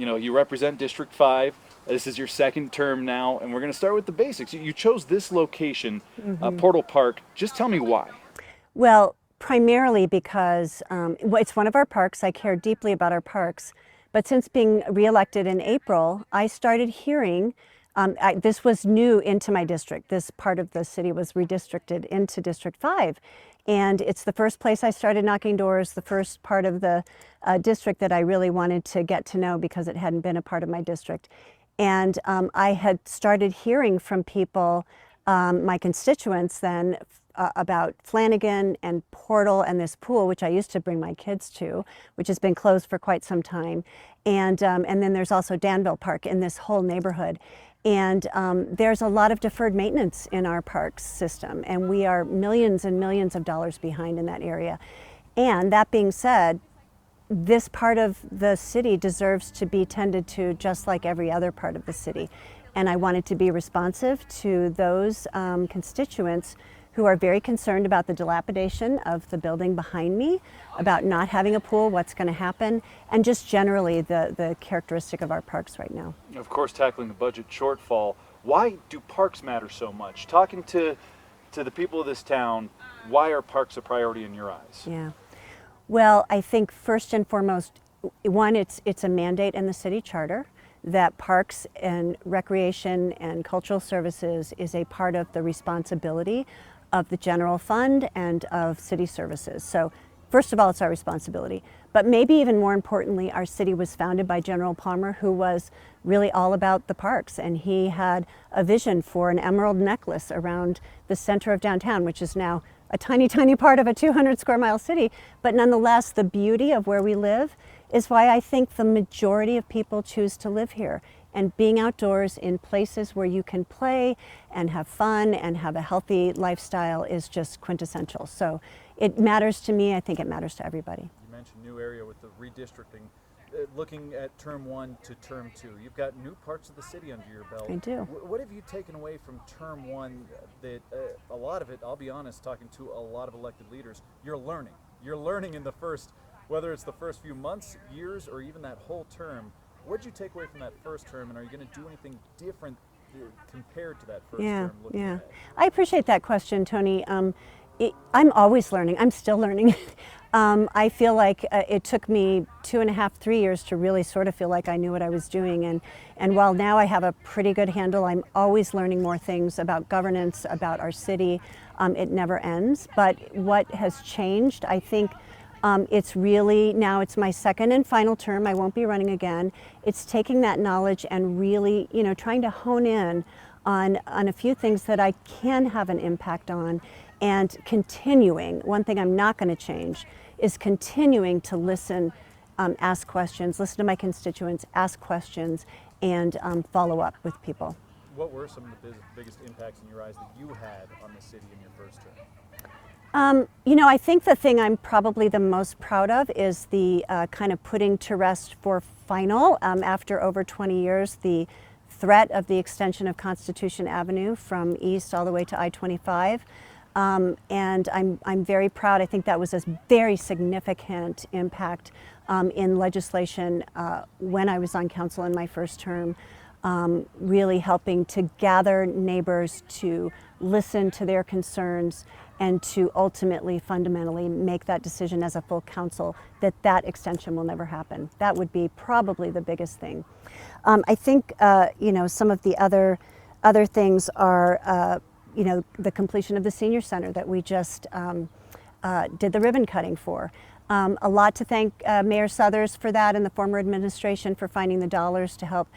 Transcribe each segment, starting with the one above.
you represent District 5. This is your second term now, and we're going to start with the basics. You chose this location, Portal Park. Just tell me why. Well, primarily because it's one of our parks. I care deeply about our parks. But since being reelected in April, I started hearing, this was new into my district. This part of the city was redistricted into District 5. And it's the first place I started knocking doors, the first part of the district that I really wanted to get to know because it hadn't been a part of my district. And I had started hearing from people, my constituents then, about Flanagan and Portal and this pool, which I used to bring my kids to, which has been closed for quite some time. And then there's also Danville Park in this whole neighborhood. And there's a lot of deferred maintenance in our parks system, and we are millions and millions of dollars behind in that area. And that being said, this part of the city deserves to be tended to just like every other part of the city. And I wanted to be responsive to those constituents who are very concerned about the dilapidation of the building behind me, about not having a pool, what's going to happen, and just generally the characteristic of our parks right now. Of course, tackling the budget shortfall. Why do parks matter so much? Talking to the people of this town, why are parks a priority in your eyes? Yeah. Well, I think first and foremost, one, it's a mandate in the city charter that parks and recreation and cultural services is a part of the responsibility of the general fund and of city services. So first of all, it's our responsibility. But maybe even more importantly, our city was founded by General Palmer, who was really all about the parks. And he had a vision for an emerald necklace around the center of downtown, which is now a tiny, tiny part of a 200 square mile city. But nonetheless, the beauty of where we live is why I think the majority of people choose to live here. And being outdoors in places where you can play and have fun and have a healthy lifestyle is just quintessential. So it matters to me. I think it matters to everybody. You mentioned new area with the redistricting. Looking at term 1 to term 2, you've got new parts of the city under your belt. I do. What have you taken away from term 1 that a lot of it, I'll be honest, talking to a lot of elected leaders, you're learning. You're learning in the first, whether it's the first few months, years, or even that whole term. What did you take away from that first term, and are you going to do anything different compared to that first term? Yeah. I appreciate that question, Tony. I'm always learning. I'm still learning. I feel like it took me 2.5, 3 years to really sort of feel like I knew what I was doing. And while now I have a pretty good handle, I'm always learning more things about governance, about our city. It never ends. But what has changed, I think, it's really, now it's my second and final term. I won't be running again. It's taking that knowledge and really, trying to hone in on a few things that I can have an impact on, and continuing. One thing I'm not going to change is continuing to listen, ask questions, listen to my constituents, ask questions, and follow up with people. What were some of the biggest impacts in your eyes that you had on the city in your first term? I think the thing I'm probably the most proud of is the kind of putting to rest for final, after over 20 years, the threat of the extension of Constitution Avenue from east all the way to I-25. And I'm very proud. I think that was a very significant impact in legislation when I was on council in my first term, really helping to gather neighbors, to listen to their concerns, and to ultimately, fundamentally make that decision as a full council that extension will never happen. That would be probably the biggest thing. I think, some of the other things are, the completion of the senior center that we just did the ribbon cutting for. A lot to thank Mayor Suthers for that, and the former administration for finding the dollars to help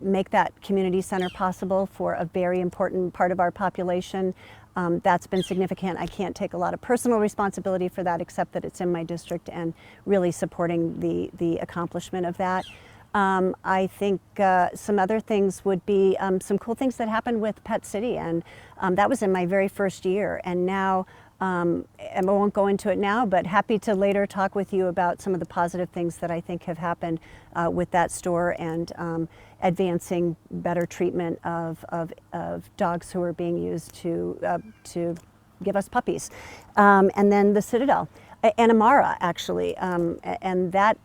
make that community center possible for a very important part of our population. That's been significant. I can't take a lot of personal responsibility for that, except that it's in my district and really supporting the accomplishment of that. I think some other things would be some cool things that happened with Pet City, and that was in my very first year. And now, and I won't go into it now, but happy to later talk with you about some of the positive things that I think have happened with that store, and advancing better treatment of dogs who are being used to give us puppies. And then the Citadel. And Amara, actually, and that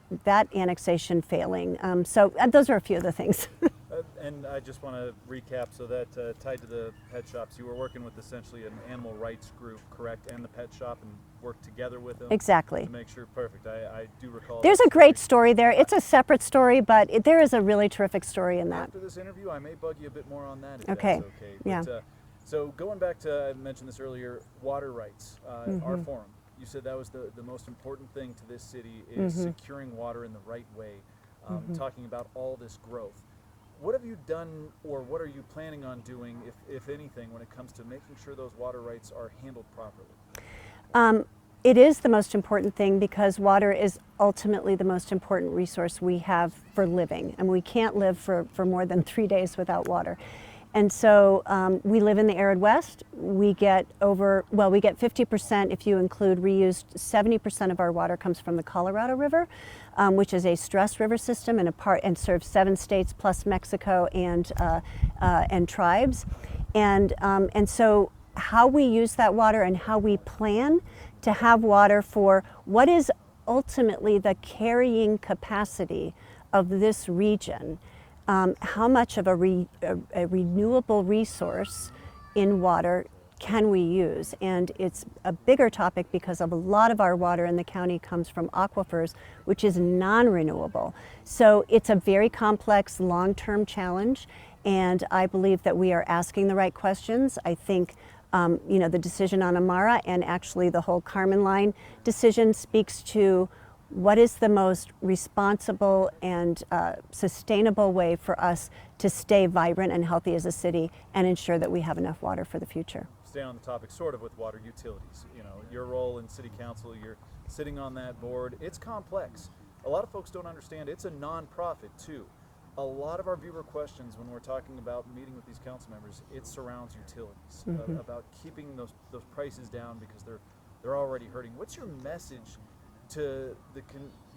annexation failing. So those are a few of the things. And I just want to recap, so that tied to the pet shops, you were working with essentially an animal rights group, correct, and the pet shop, and worked together with them? Exactly. To make sure, perfect. I do recall. There's a great story there. It's a separate story, but there is a really terrific story in that. After this interview, I may bug you a bit more on that, if Okay. that's okay. Yeah. But, so going back to, I mentioned this earlier, water rights, our forum. You said that was the most important thing to this city is securing water in the right way, talking about all this growth. What have you done, or what are you planning on doing, if anything, when it comes to making sure those water rights are handled properly? It is the most important thing because water is ultimately the most important resource we have for living, and we can't live for more than 3 days without water. And so we live in the arid west. We get we get 50% if you include reused. 70% of our water comes from the Colorado River, which is a stressed river system and serves 7 states plus Mexico and tribes. And so how we use that water and how we plan to have water for what is ultimately the carrying capacity of this region. How much of a renewable resource in water can we use? And it's a bigger topic because of a lot of our water in the county comes from aquifers, which is non-renewable. So it's a very complex long-term challenge, and I believe that we are asking the right questions. I think the decision on Amara and actually the whole Carmen line decision speaks to what is the most responsible and sustainable way for us to stay vibrant and healthy as a city and ensure that we have enough water for the future. Stay on the topic sort of with water utilities. You know, your role in city council, you're sitting on that board. It's complex. A lot of folks don't understand it's a nonprofit too. A lot of our viewer questions when we're talking about meeting with these council members, it surrounds utilities, about keeping those prices down because they're already hurting. What's your message to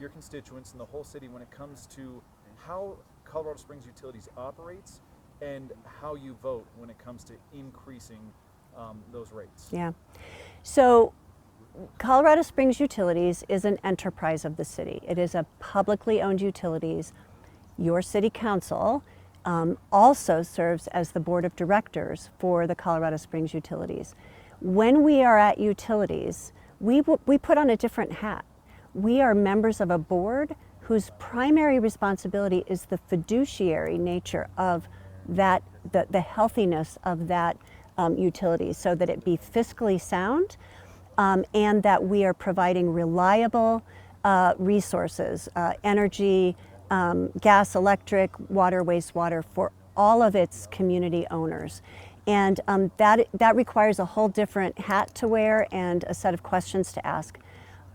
your constituents in the whole city when it comes to how Colorado Springs Utilities operates and how you vote when it comes to increasing those rates? Yeah. So Colorado Springs Utilities is an enterprise of the city. It is a publicly owned utilities. Your city council also serves as the board of directors for the Colorado Springs Utilities. When we are at utilities, we put on a different hat. We are members of a board whose primary responsibility is the fiduciary nature of that, the healthiness of that utility, so that it be fiscally sound and that we are providing reliable resources, energy, gas, electric, water, wastewater for all of its community owners. And that requires a whole different hat to wear and a set of questions to ask.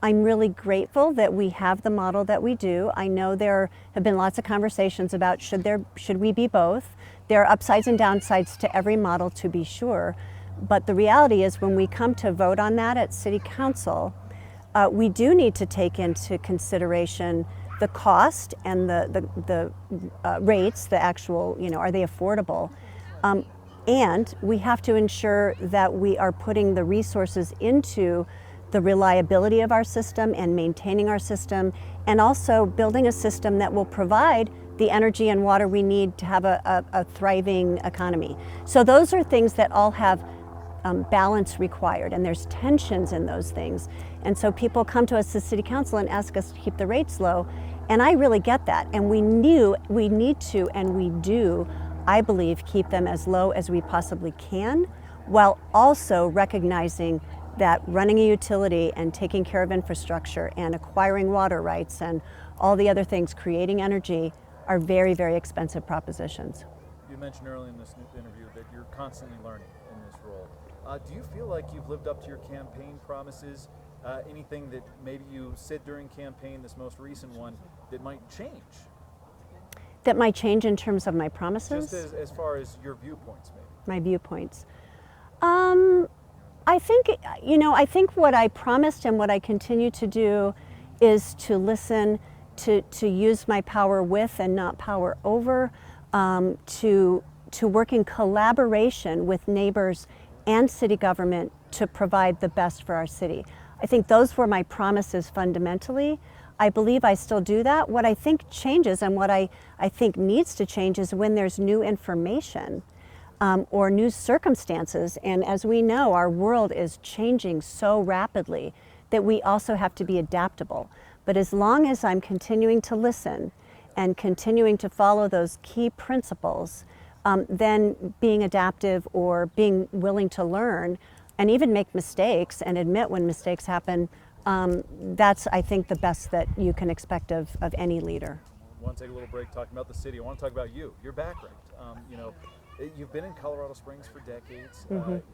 I'm really grateful that we have the model that we do. I know there have been lots of conversations about should we be both. There are upsides and downsides to every model, to be sure. But the reality is when we come to vote on that at City Council, we do need to take into consideration the cost and the rates, the actual, are they affordable? And we have to ensure that we are putting the resources into the reliability of our system and maintaining our system, and also building a system that will provide the energy and water we need to have a thriving economy. So those are things that all have balance required, and there's tensions in those things. And so people come to us as City Council and ask us to keep the rates low, and I really get that. And we need to, and we do, I believe, keep them as low as we possibly can, while also recognizing that running a utility and taking care of infrastructure and acquiring water rights and all the other things, creating energy, are very, very expensive propositions. You mentioned earlier in this interview that you're constantly learning in this role. Do you feel like you've lived up to your campaign promises? Anything that maybe you said during campaign, this most recent one, that might change? That might change in terms of my promises? Just as far as your viewpoints, maybe. My viewpoints. I think what I promised and what I continue to do is to listen, to use my power with and not power over, to work in collaboration with neighbors and city government to provide the best for our city. I think those were my promises fundamentally. I believe I still do that. What I think changes and what I think needs to change is when there's new information or new circumstances. And as we know, our world is changing so rapidly that we also have to be adaptable. But as long as I'm continuing to listen and continuing to follow those key principles, then being adaptive or being willing to learn and even make mistakes and admit when mistakes happen, that's, I think, the best that you can expect of any leader. I want to take a little break talking about the city. I want to talk about you, your background. You've been in Colorado Springs for decades.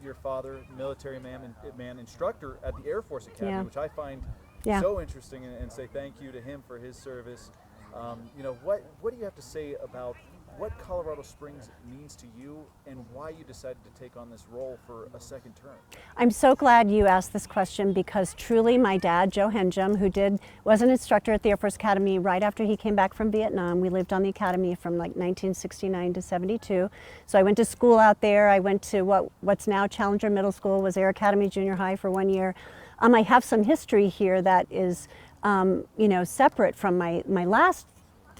Your father, military man, instructor at the Air Force Academy, which I find so interesting, and say thank you to him for his service. What do you have to say about what Colorado Springs means to you and why you decided to take on this role for a second term? I'm so glad you asked this question, because truly my dad, Joe Henjum, who was an instructor at the Air Force Academy right after he came back from Vietnam. We lived on the academy from like 1969 to 72. So I went to school out there. I went to what's now Challenger Middle School, was Air Academy Junior High for 1 year. I have some history here that is separate from my last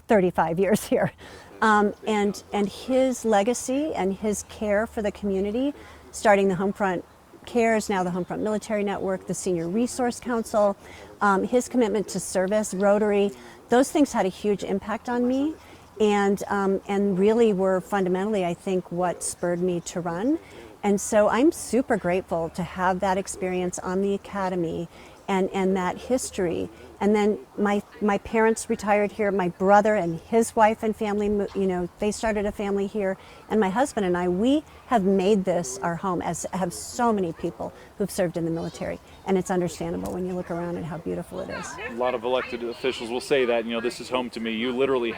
35 years here. And his legacy and his care for the community, starting the Homefront Cares, now the Homefront Military Network, the Senior Resource Council, his commitment to service, Rotary, those things had a huge impact on me, and really were fundamentally, I think, what spurred me to run. And so I'm super grateful to have that experience on the academy and that history. And then my parents retired here. My brother and his wife and family, they started a family here. And my husband and I, we have made this our home, as have so many people who've served in the military. And it's understandable when you look around at how beautiful it is. A lot of elected officials will say that, this is home to me. You literally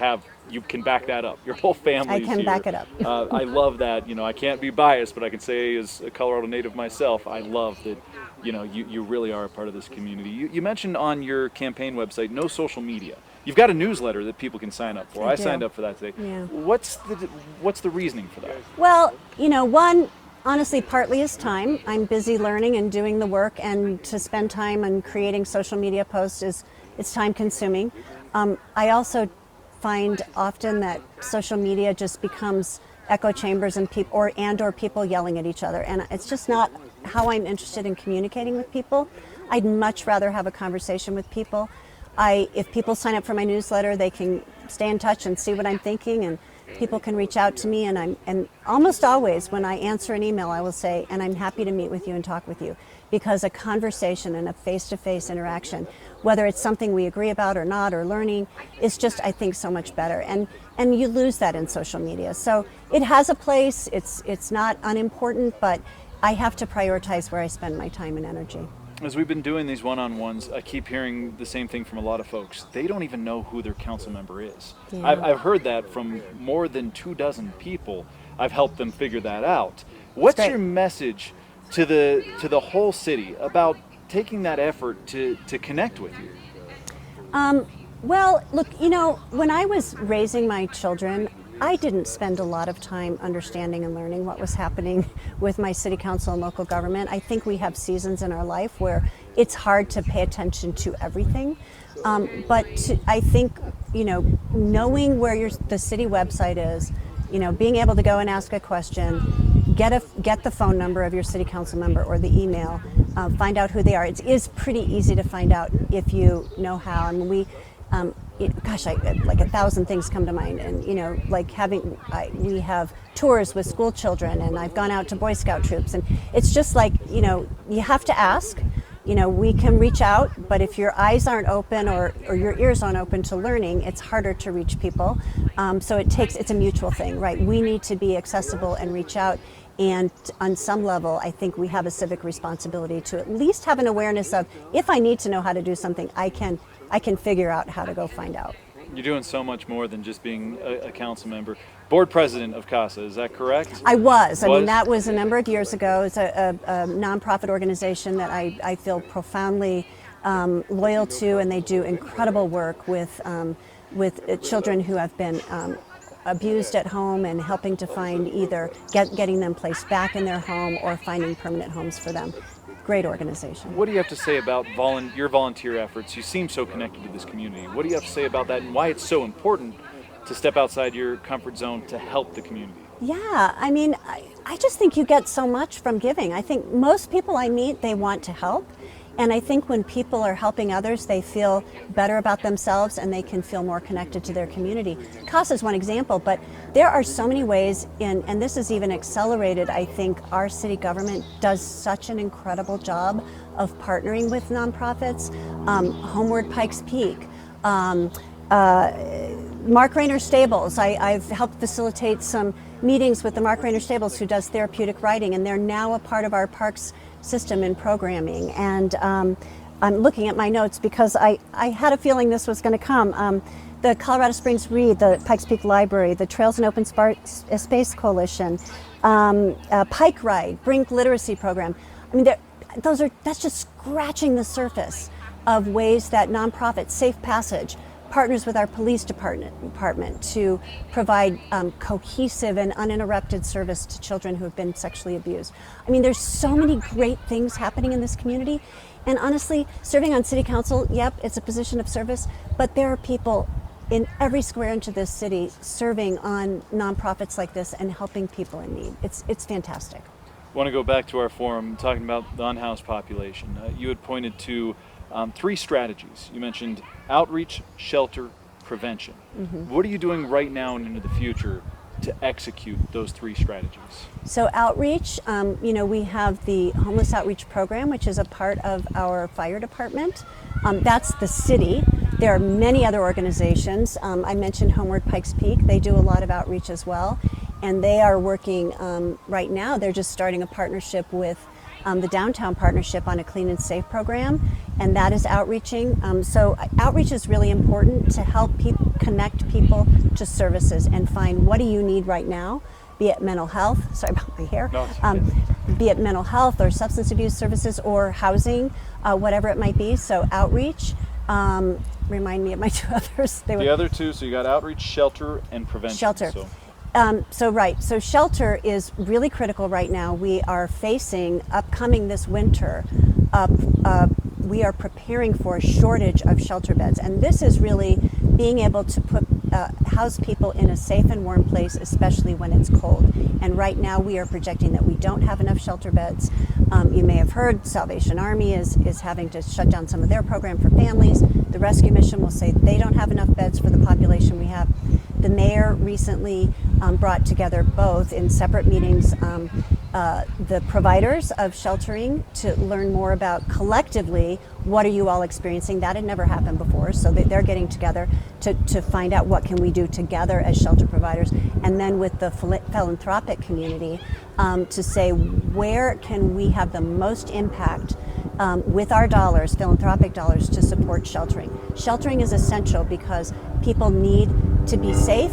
you can back that up. Your whole family is here. I can back it up. I love that. I can't be biased, but I can say as a Colorado native myself, I love that, you really are a part of this community. You mentioned on your campaign website, no social media. You've got a newsletter that people can sign up for. I signed up for that today. Yeah. What's the reasoning for that? Well, one, honestly, partly is time. I'm busy learning and doing the work, and to spend time on creating social media posts it's time consuming. I also find often that social media just becomes echo chambers and people yelling at each other, and it's just not how I'm interested in communicating with people. I'd much rather have a conversation with people. If people sign up for my newsletter, they can stay in touch and see what I'm thinking, and people can reach out to me, and almost always when I answer an email, I will say, and I'm happy to meet with you and talk with you, because a conversation and a face-to-face interaction, whether it's something we agree about or not, or learning, is just, I think, so much better. And you lose that in social media. So it has a place. It's not unimportant, but I have to prioritize where I spend my time and energy. As we've been doing these one-on-ones, I keep hearing the same thing from a lot of folks. They don't even know who their council member is. Yeah. I've heard that from more than 24 people. I've helped them figure that out. What's your message to the whole city about taking that effort to connect with you? Well, look, when I was raising my children, I didn't spend a lot of time understanding and learning what was happening with my city council and local government. I think we have seasons in our life where it's hard to pay attention to everything. I think, knowing where the city website is, being able to go and ask a question, get the phone number of your city council member or the email, find out who they are. It is pretty easy to find out if you know how. I mean, like 1,000 things come to mind, and we have tours with school children, and I've gone out to Boy Scout troops, and it's just like, you have to ask. We can reach out, but if your eyes aren't open or your ears aren't open to learning, it's harder to reach people. So it's a mutual thing, right? We need to be accessible and reach out. And on some level, I think we have a civic responsibility to at least have an awareness of, if I need to know how to do something, I can figure out how to go find out. You're doing so much more than just being a council member. Board president of KOAA, is that correct? I was. I mean, that was a number of years ago. It's a nonprofit organization that I feel profoundly loyal to, and they do incredible work with children who have been abused at home, and helping to find either getting them placed back in their home or finding permanent homes for them. great organization. What do you have to say about your volunteer efforts? You seem so connected to this community. What do you have to say about that and why it's so important to step outside your comfort zone to help the community? Yeah, I mean, I just think you get so much from giving. I think most people I meet, they want to help. And I think when people are helping others, they feel better about themselves and they can feel more connected to their community. CASA is one example, but there are so many ways and this is even accelerated. I think our city government does such an incredible job of partnering with nonprofits. Homeward Pikes Peak, Mark Rayner Stables. I've helped facilitate some meetings with the Mark Rayner Stables, who does therapeutic riding, and they're now a part of our parks system and programming. And I'm looking at my notes because I had a feeling this was going to come. The Colorado Springs Read, the Pikes Peak Library, the Trails and Open Space Coalition, Pike Ride, Brink Literacy Program. I mean, that's just scratching the surface of ways that nonprofits, Safe Passage, partners with our police department to provide cohesive and uninterrupted service to children who have been sexually abused. I mean, there's so many great things happening in this community. And honestly, serving on city council, yep, it's a position of service, but there are people in every square inch of this city serving on nonprofits like this and helping people in need. It's fantastic. I want to go back to our forum, talking about the unhoused population. You had pointed to 3 strategies. You mentioned outreach, shelter, prevention. Mm-hmm. What are you doing right now and into the future to execute those 3 strategies? So outreach, we have the Homeless Outreach Program, which is a part of our fire department. That's the city. There are many other organizations. I mentioned Homeward Pikes Peak. They do a lot of outreach as well. And they are working right now. They're just starting a partnership with the Downtown Partnership on a Clean and Safe program, and that is outreaching. So outreach is really important to help connect people to services and find what do you need right now, be it mental health, sorry about my hair, be it mental health or substance abuse services or housing, whatever it might be. So outreach, remind me of my 2 others. The other 2, so you got outreach, shelter, and prevention. Shelter. So shelter is really critical right now. We are facing, upcoming this winter, we are preparing for a shortage of shelter beds. And this is really being able to house people in a safe and warm place, especially when it's cold. And right now we are projecting that we don't have enough shelter beds. You may have heard Salvation Army is having to shut down some of their program for families. The Rescue Mission will say they don't have enough beds for the population we have. The mayor recently brought together both in separate meetings the providers of sheltering to learn more about collectively what are you all experiencing. That had never happened before, so they're getting together to find out what can we do together as shelter providers, and then with the philanthropic community to say where can we have the most impact with our dollars, philanthropic dollars, to support sheltering. Sheltering is essential because people need to be safe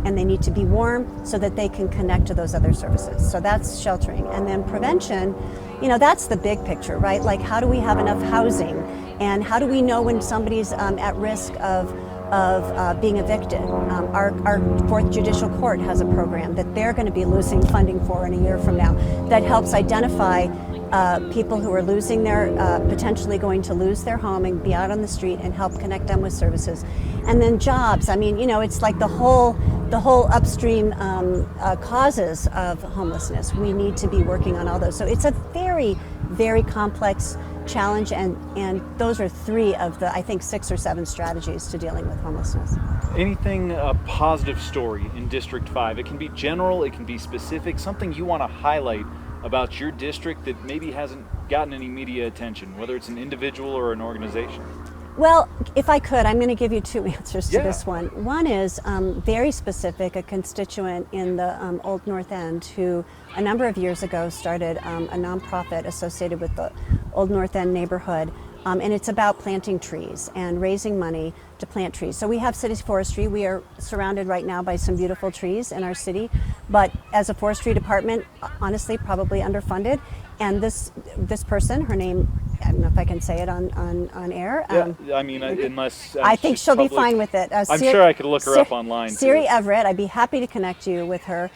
and they need to be warm so that they can connect to those other services. So that's sheltering. And then prevention, that's the big picture, right? Like, how do we have enough housing? And how do we know when somebody's at risk of being evicted? Our 4th Judicial Court has a program that they're going to be losing funding for in a year from now that helps identify people who are losing potentially going to lose their home and be out on the street and help connect them with services. And then jobs. I mean, it's like the whole upstream causes of homelessness. We need to be working on all those. So it's a very, very complex challenge, and those are 3 of the, I think, 6 or 7 strategies to dealing with homelessness. Anything, a positive story in District 5? It can be general, it can be specific, something you want to highlight about your district that maybe hasn't gotten any media attention, whether it's an individual or an organization? Well, if I could, I'm going to give you 2 answers to this one. One is very specific, a constituent in the Old North End who a number of years ago started a nonprofit associated with the Old North End neighborhood. And it's about planting trees and raising money to plant trees. So we have city forestry. We are surrounded right now by some beautiful trees in our city, but as a forestry department, honestly, probably underfunded. And this person, her name don't know if I can say it on air. Yeah, I mean, unless I think it's she'll be public. fine with it. I'm sure I could look her up online. Siri too. Everett, I'd be happy to connect you with her.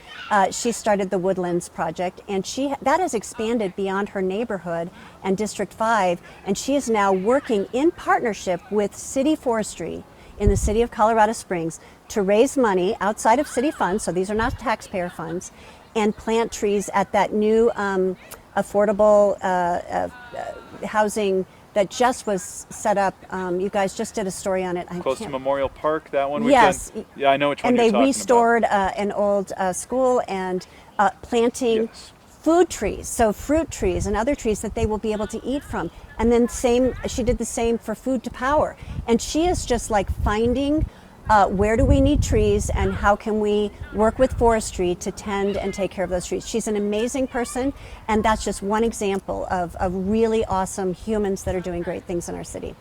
She started the Woodlands Project, and that has expanded beyond her neighborhood and District 5, and she is now working in partnership with City Forestry in the city of Colorado Springs to raise money outside of city funds, so these are not taxpayer funds, and plant trees at that new affordable housing that just was set up. You guys just did a story on it. Close to Memorial Park, that one? Yes. Yeah, I know which one and you're they talking restored about. an old school and planting Yes. food trees, so fruit trees and other trees that they will be able to eat from. And then she did the same for Food to Power. And she is just like finding where do we need trees and how can we work with forestry to tend and take care of those trees. She's an amazing person, and that's just one example of really awesome humans that are doing great things in our city.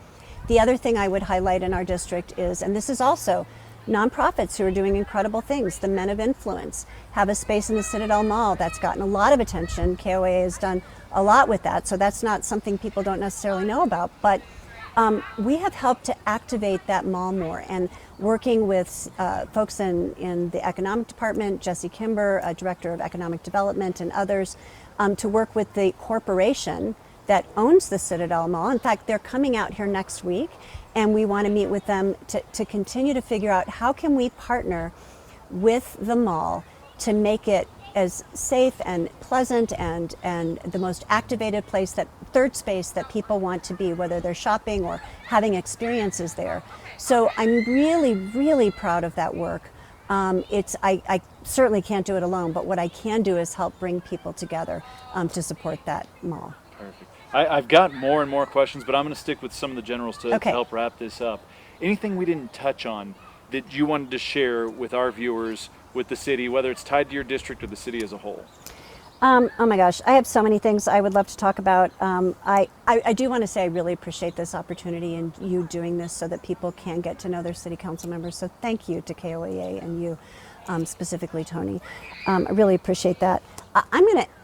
The other thing I would highlight in our district is, and this is also nonprofits who are doing incredible things. The Men of Influence have a space in the Citadel Mall that's gotten a lot of attention. KOAA has done a lot with that, so that's not something people don't necessarily know about. But we have helped to activate that mall more, and working with folks in the economic department, Jesse Kimber, Director of Economic Development, and others, to work with the corporation that owns the Citadel Mall. In fact, they're coming out here next week, and we want to meet with them to continue to figure out how can we partner with the mall to make it as safe and pleasant and the most activated place, that third space that people want to be, whether they're shopping or having experiences there. So I'm really, really proud of that work. I certainly can't do it alone, but what I can do is help bring people together to support that mall. Perfect. I've got more and more questions, but I'm going to stick with some of the generals to help wrap this up. Anything we didn't touch on that you wanted to share with our viewers, with the city, whether it's tied to your district or the city as a whole? Oh my gosh, I have so many things I would love to talk about. I do want to say I really appreciate this opportunity and you doing this so that people can get to know their city council members. So thank you to KOAA and you, specifically Tony. I really appreciate that.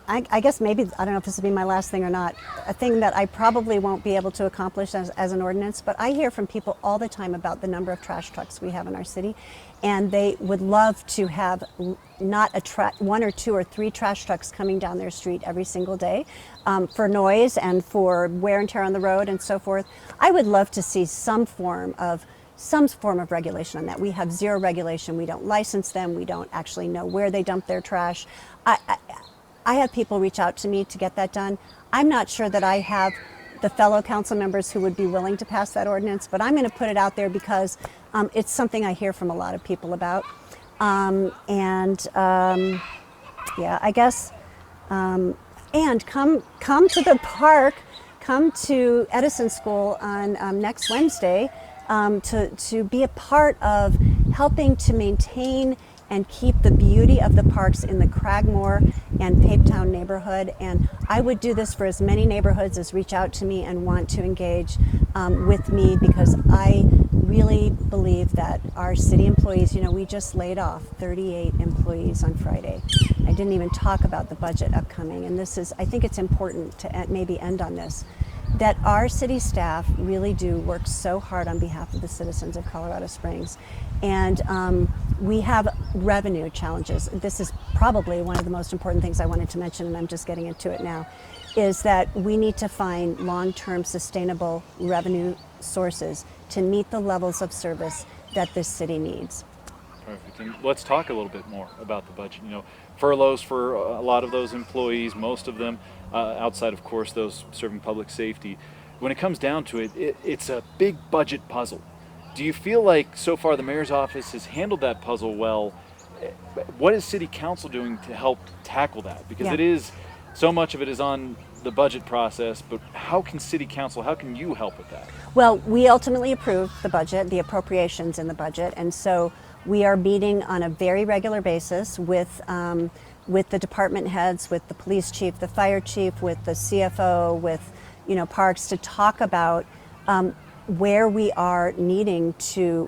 I guess maybe, I don't know if this will be my last thing or not, a thing that I probably won't be able to accomplish as an ordinance, but I hear from people all the time about the number of trash trucks we have in our city, and they would love to have not one or two or three trash trucks coming down their street every single day for noise and for wear and tear on the road and so forth. I would love to see some form of regulation on that. We have zero regulation. We don't license them. We don't actually know where they dump their trash. I have people reach out to me to get that done. I'm not sure that I have the fellow council members who would be willing to pass that ordinance, but I'm going to put it out there because it's something I hear from a lot of people about. Yeah, I guess, and come to the park, come to Edison School on next Wednesday to be a part of helping to maintain and keep the beauty of the parks in the Cragmore and Papetown neighborhood. And I would do this for as many neighborhoods as reach out to me and want to engage with me, because I really believe that our city employees, we just laid off 38 employees on Friday. I didn't even talk about the budget upcoming. And I think it's important to maybe end on this, that our city staff really do work so hard on behalf of the citizens of Colorado Springs. And we have revenue challenges. This is probably one of the most important things I wanted to mention, and I'm just getting into it now, is that we need to find long-term sustainable revenue sources to meet the levels of service that this city needs. Perfect. And let's talk a little bit more about the budget. Furloughs for a lot of those employees, most of them outside, of course, those serving public safety. When it comes down to it, it's a big budget puzzle. Do you feel like so far the mayor's office has handled that puzzle well? What is city council doing to help tackle that? Because it is, so much of it is on the budget process, but how can city council, how can you help with that? Well, we ultimately approve the budget, the appropriations in the budget, and so we are meeting on a very regular basis with the department heads, with the police chief, the fire chief, with the CFO, with parks, to talk about where we are needing to